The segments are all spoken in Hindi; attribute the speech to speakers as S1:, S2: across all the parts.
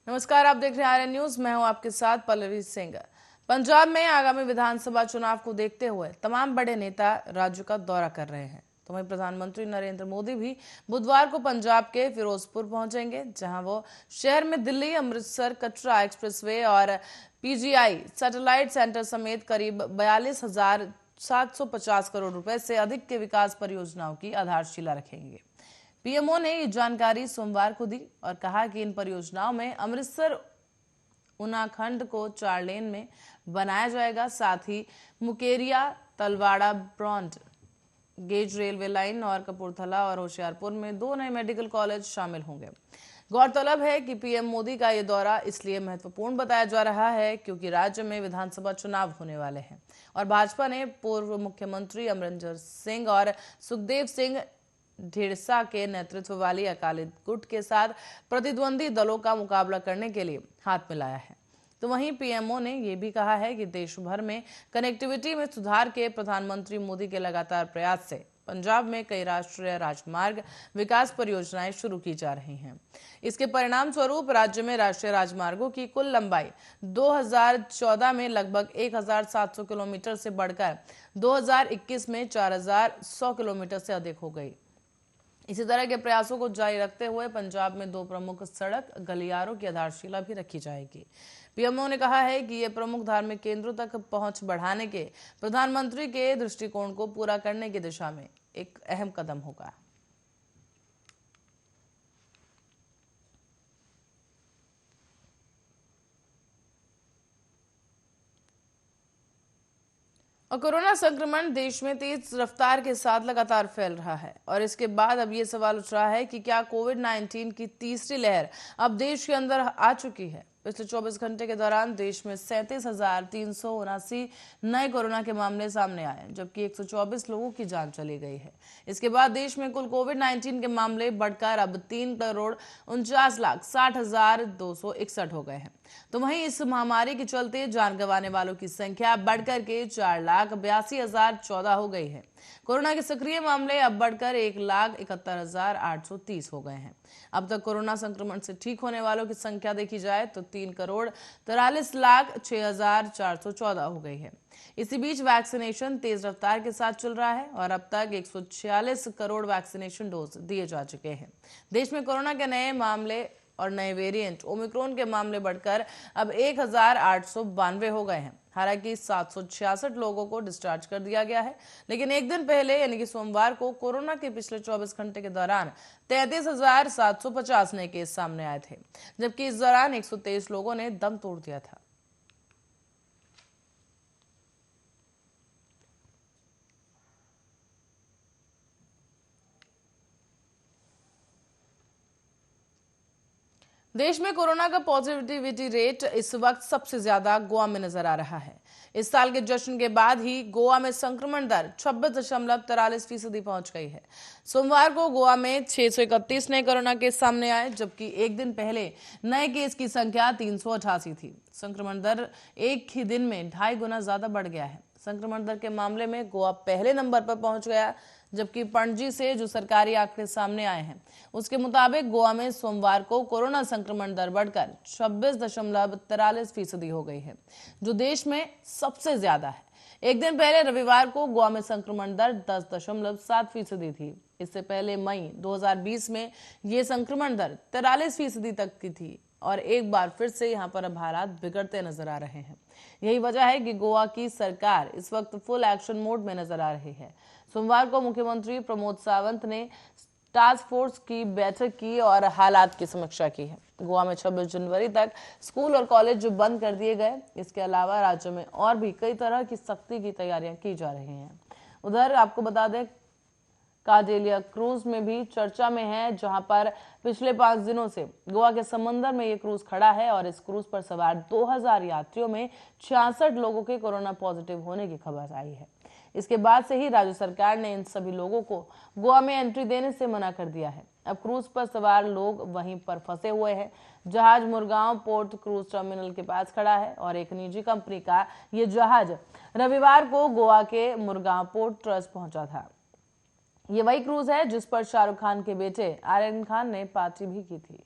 S1: नमस्कार, आप देख रहे हैं आर्यन न्यूज। मैं हूं आपके साथ पल्लवी सिंह। पंजाब में आगामी विधानसभा चुनाव को देखते हुए तमाम बड़े नेता राज्य का दौरा कर रहे हैं। तो वहीं प्रधानमंत्री नरेंद्र मोदी भी बुधवार को पंजाब के फिरोजपुर पहुंचेंगे, जहां वो शहर में दिल्ली अमृतसर कटरा एक्सप्रेसवे और पीजीआई सैटेलाइट सेंटर समेत करीब 42,750 करोड़ रुपए से अधिक के विकास परियोजनाओं की आधारशिला रखेंगे। पीएमओ ने ये जानकारी सोमवार को दी और कहा कि इन परियोजनाओं में अमृतसर ऊना खंड को 4 लेन में बनाया जाएगा। साथ ही Mukerian Talwara broad gauge railway line और कपूरथला और होशियारपुर में 2 नए मेडिकल कॉलेज शामिल होंगे। गौरतलब है कि पीएम मोदी का ये दौरा इसलिए महत्वपूर्ण बताया जा रहा है क्योंकि राज्य में विधानसभा चुनाव होने वाले हैं और भाजपा ने पूर्व मुख्यमंत्री अमरिंदर सिंह और सुखदेव सिंह ढींढसा के नेतृत्व वाली अकाली गुट के साथ प्रतिद्वंदी दलों का मुकाबला करने के लिए हाथ मिलाया है। तो वहीं पीएमओ ने यह भी कहा है कि देश भर में कनेक्टिविटी में सुधार के प्रधानमंत्री मोदी के लगातार प्रयास से पंजाब में कई राष्ट्रीय राजमार्ग विकास परियोजनाएं शुरू की जा रही हैं। इसके परिणाम स्वरूप राज्य में राष्ट्रीय राजमार्गों की कुल लंबाई 2014 में लगभग 1,700 किलोमीटर से बढ़कर 2021 में 4,100 किलोमीटर से अधिक हो गई। इसी तरह के प्रयासों को जारी रखते हुए पंजाब में 2 प्रमुख सड़क गलियारों की आधारशिला भी रखी जाएगी। पीएमओ ने कहा है कि यह प्रमुख धार्मिक केंद्रों तक पहुंच बढ़ाने के प्रधानमंत्री के दृष्टिकोण को पूरा करने की दिशा में एक अहम कदम होगा। और कोरोना संक्रमण देश में तेज रफ्तार के साथ लगातार फैल रहा है और इसके बाद अब ये सवाल उठ रहा है कि क्या कोविड-19 की तीसरी लहर अब देश के अंदर आ चुकी है। पिछले 24 घंटे के दौरान देश में 37,379 नए कोरोना के मामले सामने आए, जबकि 124 लोगों की जान चली गई है। इसके बाद देश में कुल कोविड-19 के मामले बढ़कर अब 3,49,60,261 हो गए हैं। तो वहीं इस महामारी के चलते जान गंवाने वालों की संख्या बढ़कर के 4,82,014 हो गई है। कोरोना के सक्रिय मामले अब बढ़कर 1,71,830 हो गए हैं। अब तक कोरोना संक्रमण से ठीक होने वालों की संख्या देखी जाए तो 3,43,06,414 हो गई है। इसी बीच वैक्सीनेशन तेज रफ्तार के साथ चल रहा है और अब तक 146 करोड़ वैक्सीनेशन डोज दिए जा चुके हैं। देश में कोरोना के नए मामले और नए वेरिएंट ओमिक्रॉन के मामले बढ़कर अब 1,892 हो गए हैं। हालांकि 766 लोगों को डिस्चार्ज कर दिया गया है, लेकिन एक दिन पहले यानी कि सोमवार को कोरोना के पिछले 24 घंटे के दौरान 33,750 नए केस सामने आए थे, जबकि इस दौरान 123 लोगों ने दम तोड़ दिया था। देश में कोरोना का पॉजिटिविटी रेट इस वक्त सबसे ज्यादा गोवा में नजर आ रहा है। इस साल के जश्न के बाद ही गोवा में संक्रमण दर 26.43% पहुंच गई है। सोमवार को गोवा में 631 नए कोरोना केस सामने आए, जबकि एक दिन पहले नए केस की संख्या 388 थी। संक्रमण दर एक ही दिन में 2.5 गुना ज्यादा बढ़ गया है। संक्रमण दर के मामले में गोवा पहले नंबर पर पहुंच गया, जबकि पणजी से जो सरकारी आंकड़े सामने आए हैं उसके मुताबिक गोवा में सोमवार को कोरोना संक्रमण दर बढ़कर 26.43% हो गई है, जो देश में सबसे ज्यादा है। एक दिन पहले रविवार को गोवा में संक्रमण दर 10.7% थी। इससे पहले मई 2020 में ये संक्रमण दर 43% तक की थी और एक बार फिर से यहाँ पर अब हालात बिगड़ते नजर आ रहे हैं। यही वजह है कि गोवा की सरकार इस वक्त फुल एक्शन मोड में नजर आ रही है। सोमवार को मुख्यमंत्री प्रमोद सावंत ने टास्क फोर्स की बैठक की और हालात की समीक्षा की है। गोवा में 26 जनवरी तक स्कूल और कॉलेज जो बंद कर दिए गए। इसके अलावा राज्य में और भी कई तरह की सख्ती की तैयारियां की जा रही हैं। उधर आपको बता दें, काडेलिया क्रूज में भी चर्चा में है, जहां पर पिछले 5 दिनों से गोवा के समंदर में ये क्रूज खड़ा है और इस क्रूज पर सवार 2000 यात्रियों में 66 लोगों के कोरोना पॉजिटिव होने की खबर आई है। इसके बाद से ही राज्य सरकार ने इन सभी लोगों को गोवा में एंट्री देने से मना कर दिया है। अब क्रूज पर सवार लोग वहीं पर फंसे हुए हैं। जहाज मुरगांव पोर्ट क्रूज टर्मिनल के पास खड़ा है और एक निजी कंपनी का ये जहाज रविवार को गोवा के मुरगांव पोर्ट ट्रस्ट पहुंचा था। ये वही क्रूज है जिस पर शाहरुख खान के बेटे आर्यन खान ने पार्टी भी की थी।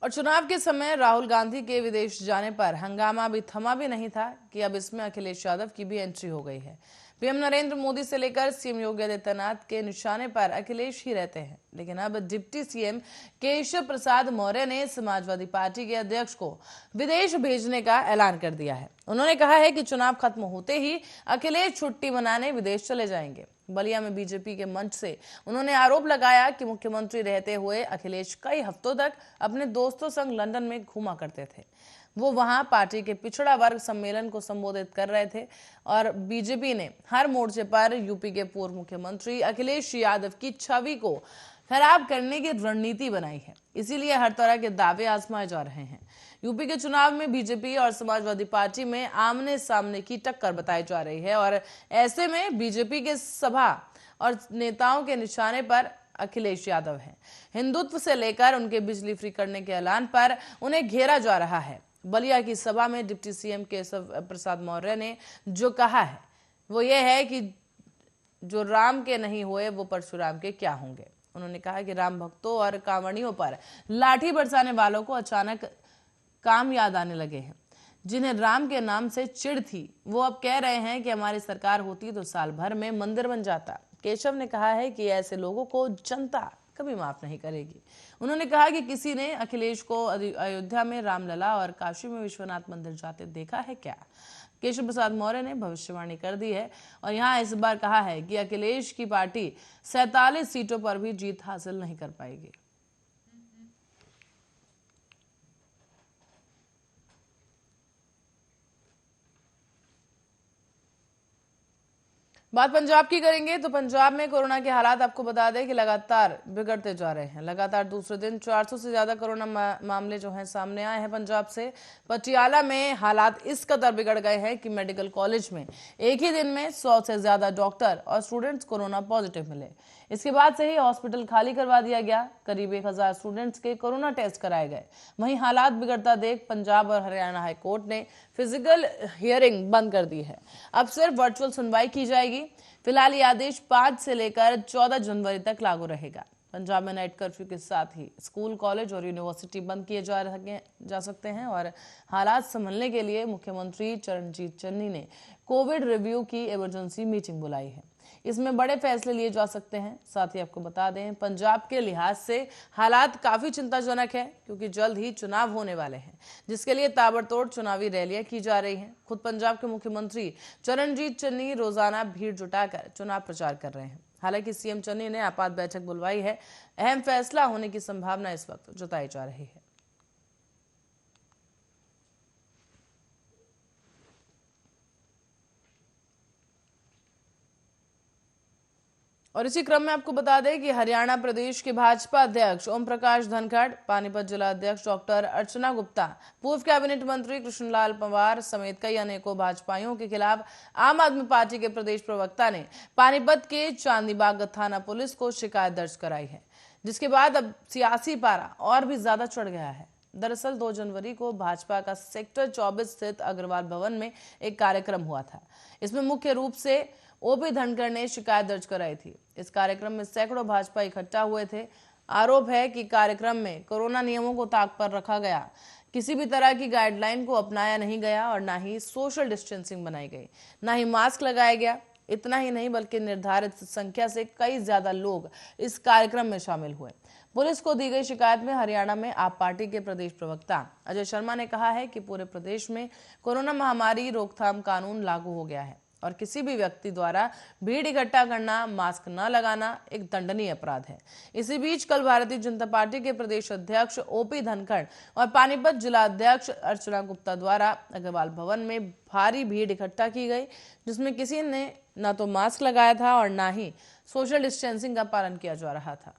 S1: और चुनाव के समय राहुल गांधी के विदेश जाने पर हंगामा भी थमा भी नहीं था कि अब इसमें अखिलेश यादव की भी एंट्री हो गई है। पीएम नरेंद्र मोदी से लेकर सीएम योगी आदित्यनाथ के निशाने पर अखिलेश ही रहते हैं, लेकिन अब डिप्टी सीएम केशव प्रसाद मौर्य ने समाजवादी पार्टी के अध्यक्ष को विदेश भेजने का ऐलान कर दिया है। उन्होंने कहा है कि चुनाव खत्म होते ही अखिलेश छुट्टी मनाने विदेश चले जाएंगे। बलिया में बीजेपी के मंच से उन्होंने आरोप लगाया कि मुख्यमंत्री रहते हुए अखिलेश कई हफ्तों तक अपने दोस्तों संग लंदन में घूमा करते थे। वो वहां पार्टी के पिछड़ा वर्ग सम्मेलन को संबोधित कर रहे थे और बीजेपी ने हर मोर्चे पर यूपी के पूर्व मुख्यमंत्री अखिलेश यादव की छवि को खराब करने की रणनीति बनाई है। इसीलिए हर तरह के दावे आजमाए जा रहे हैं। यूपी के चुनाव में बीजेपी और समाजवादी पार्टी में आमने सामने की टक्कर बताई जा रही है और ऐसे में बीजेपी के सभा और नेताओं के निशाने पर अखिलेश यादव हैं। हिंदुत्व से लेकर उनके बिजली फ्री करने के ऐलान पर उन्हें घेरा जा रहा है। बलिया की सभा में डिप्टी सीएम केशव प्रसाद मौर्य ने जो कहा है वो ये है कि जो राम के नहीं हुए वो परशुराम के क्या होंगे। उन्होंने कहा कि राम भक्तों और कांवड़ियों पर लाठी बरसाने वालों को अचानक काम याद आने लगे हैं। जिन्हें राम के नाम से चिढ़ थी वो अब कह रहे हैं कि हमारी सरकार होती तो साल भर में मंदिर बन जाता। केशव ने कहा है कि ऐसे लोगों को जनता कभी माफ नहीं करेगी। उन्होंने कहा कि किसी ने अखिलेश को अयोध्या में रामलला और काशी में विश्वनाथ मंदिर जाते देखा है क्या। केशव प्रसाद मौर्य ने भविष्यवाणी कर दी है और यहां इस बार कहा है कि अखिलेश की पार्टी 47 सीटों पर भी जीत हासिल नहीं कर पाएगी। बात पंजाब की करेंगे तो पंजाब में कोरोना के हालात आपको बता दें कि लगातार बिगड़ते जा रहे हैं। लगातार दूसरे दिन 400 से ज्यादा कोरोना मामले जो हैं सामने आए हैं पंजाब से। पटियाला में हालात इस कदर बिगड़ गए हैं कि मेडिकल कॉलेज में एक ही दिन में 100 से ज्यादा डॉक्टर और स्टूडेंट्स कोरोना पॉजिटिव मिले। इसके बाद से ही हॉस्पिटल खाली करवा दिया गया। करीब 1000 स्टूडेंट्स के कोरोना टेस्ट कराए गए। वहीं हालात बिगड़ता देख पंजाब और हरियाणा हाईकोर्ट ने फिजिकल हियरिंग बंद कर दी है। अब सिर्फ वर्चुअल सुनवाई की जाएगी। फिलहाल ये आदेश 5 से लेकर 14 जनवरी तक लागू रहेगा। पंजाब में नाइट कर्फ्यू के साथ ही स्कूल, कॉलेज और यूनिवर्सिटी बंद किए जा सकते हैं और हालात संभलने के लिए मुख्यमंत्री चरणजीत चन्नी ने कोविड रिव्यू की इमरजेंसी मीटिंग बुलाई है। इसमें बड़े फैसले लिए जा सकते हैं। साथ ही आपको बता दें पंजाब के लिहाज से हालात काफी चिंताजनक है क्योंकि जल्द ही चुनाव होने वाले हैं, जिसके लिए ताबड़तोड़ चुनावी रैलियां की जा रही हैं। खुद पंजाब के मुख्यमंत्री चरणजीत चन्नी रोजाना भीड़ जुटाकर चुनाव प्रचार कर रहे हैं। हालांकि सीएम चन्नी ने आपात बैठक बुलवाई है। अहम फैसला होने की संभावना इस वक्त जताई जा रही है। और इसी क्रम में आपको बता दें कि हरियाणा प्रदेश के भाजपा अध्यक्ष ओम प्रकाश धनखड़, पानीपत जिला अध्यक्ष डॉक्टर अर्चना गुप्ता, पूर्व कैबिनेट मंत्री कृष्णलाल पंवार समेत कई अनेकों भाजपाइयों के खिलाफ आम आदमी पार्टी के प्रदेश प्रवक्ता ने पानीपत के चांदीबाग थाना पुलिस को शिकायत दर्ज कराई है, जिसके बाद अब सियासी पारा और भी ज्यादा चढ़ गया है। दरअसल 2 जनवरी को भाजपा का सेक्टर 24 स्थित अग्रवाल भवन में एक कार्यक्रम हुआ था। इसमें मुख्य रूप से ओपी धनखड़ ने शिकायत दर्ज कराई थी। इस कार्यक्रम में सैकड़ों भाजपा इकट्ठा हुए थे। आरोप है कि कार्यक्रम में कोरोना नियमों को ताक पर रखा गया, किसी भी तरह की गाइडलाइन को अपनाया नहीं गया और ना ही सोशल डिस्टेंसिंग बनाई गई, ना ही मास्क लगाया गया। इतना ही नहीं बल्कि निर्धारित संख्या से कई ज्यादा लोग इस कार्यक्रम में शामिल हुए। पुलिस को दी गई शिकायत में हरियाणा में आप पार्टी के प्रदेश प्रवक्ता अजय शर्मा ने कहा है कि पूरे प्रदेश में कोरोना महामारी रोकथाम कानून लागू हो गया है और किसी भी व्यक्ति द्वारा भीड़ इकट्ठा करना, मास्क न लगाना एक दंडनीय अपराध है। इसी बीच कल भारतीय जनता पार्टी के प्रदेश अध्यक्ष ओपी धनखड़ और पानीपत जिला अध्यक्ष अर्चना गुप्ता द्वारा अग्रवाल भवन में भारी भीड़ इकट्ठा की गई, जिसमें किसी ने न तो मास्क लगाया था और न ही सोशल डिस्टेंसिंग का पालन किया जा रहा था।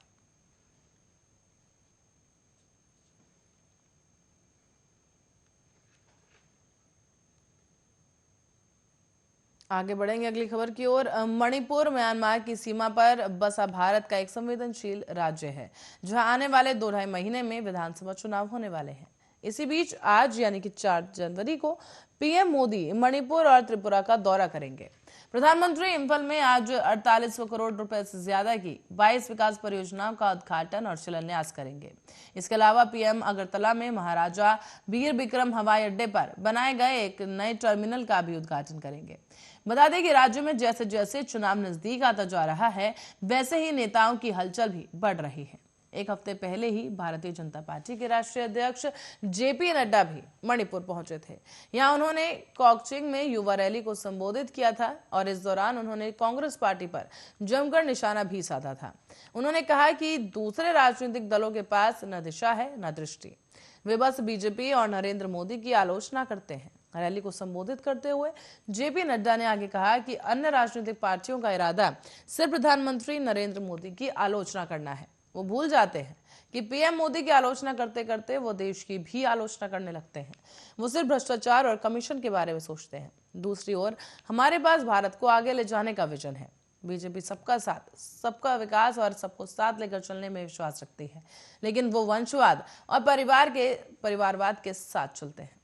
S1: आगे बढ़ेंगे अगली खबर की ओर। मणिपुर म्यांमार की सीमा पर बसा भारत का एक संवेदनशील राज्य है, जहां आने वाले 2-2.5 महीने में विधानसभा चुनाव होने वाले हैं। इसी बीच आज यानी कि 4 जनवरी को पीएम मोदी मणिपुर और त्रिपुरा का दौरा करेंगे। प्रधानमंत्री इंफल में आज 4800 करोड़ रुपए से ज्यादा की 22 विकास परियोजनाओं का उद्घाटन और शिलान्यास करेंगे। इसके अलावा पीएम अगरतला में महाराजा वीर बिक्रम हवाई अड्डे पर बनाए गए एक नए टर्मिनल का भी उद्घाटन करेंगे। बता दें कि राज्य में जैसे जैसे चुनाव नजदीक आता जा रहा है, वैसे ही नेताओं की हलचल भी बढ़ रही है। एक हफ्ते पहले ही भारतीय जनता पार्टी के राष्ट्रीय अध्यक्ष जेपी नड्डा भी मणिपुर पहुंचे थे। यहां उन्होंने कॉकचिंग में युवा रैली को संबोधित किया था और इस दौरान उन्होंने कांग्रेस पार्टी पर जमकर निशाना भी साधा था। उन्होंने कहा कि दूसरे राजनीतिक दलों के पास न दिशा है न दृष्टि, वे बस बीजेपी और नरेंद्र मोदी की आलोचना करते हैं। रैली को संबोधित करते हुए जेपी नड्डा ने आगे कहा कि अन्य राजनीतिक पार्टियों का इरादा सिर्फ प्रधानमंत्री नरेंद्र मोदी की आलोचना करना है। वो भूल जाते हैं कि पीएम मोदी की आलोचना करते करते वो देश की भी आलोचना करने लगते हैं। वो सिर्फ भ्रष्टाचार और कमीशन के बारे में सोचते हैं। दूसरी ओर हमारे पास भारत को आगे ले जाने का विजन है। बीजेपी सबका साथ, सबका विकास और सबको साथ लेकर चलने में विश्वास रखती है, लेकिन वो वंशवाद और परिवारवाद के साथ चलते हैं।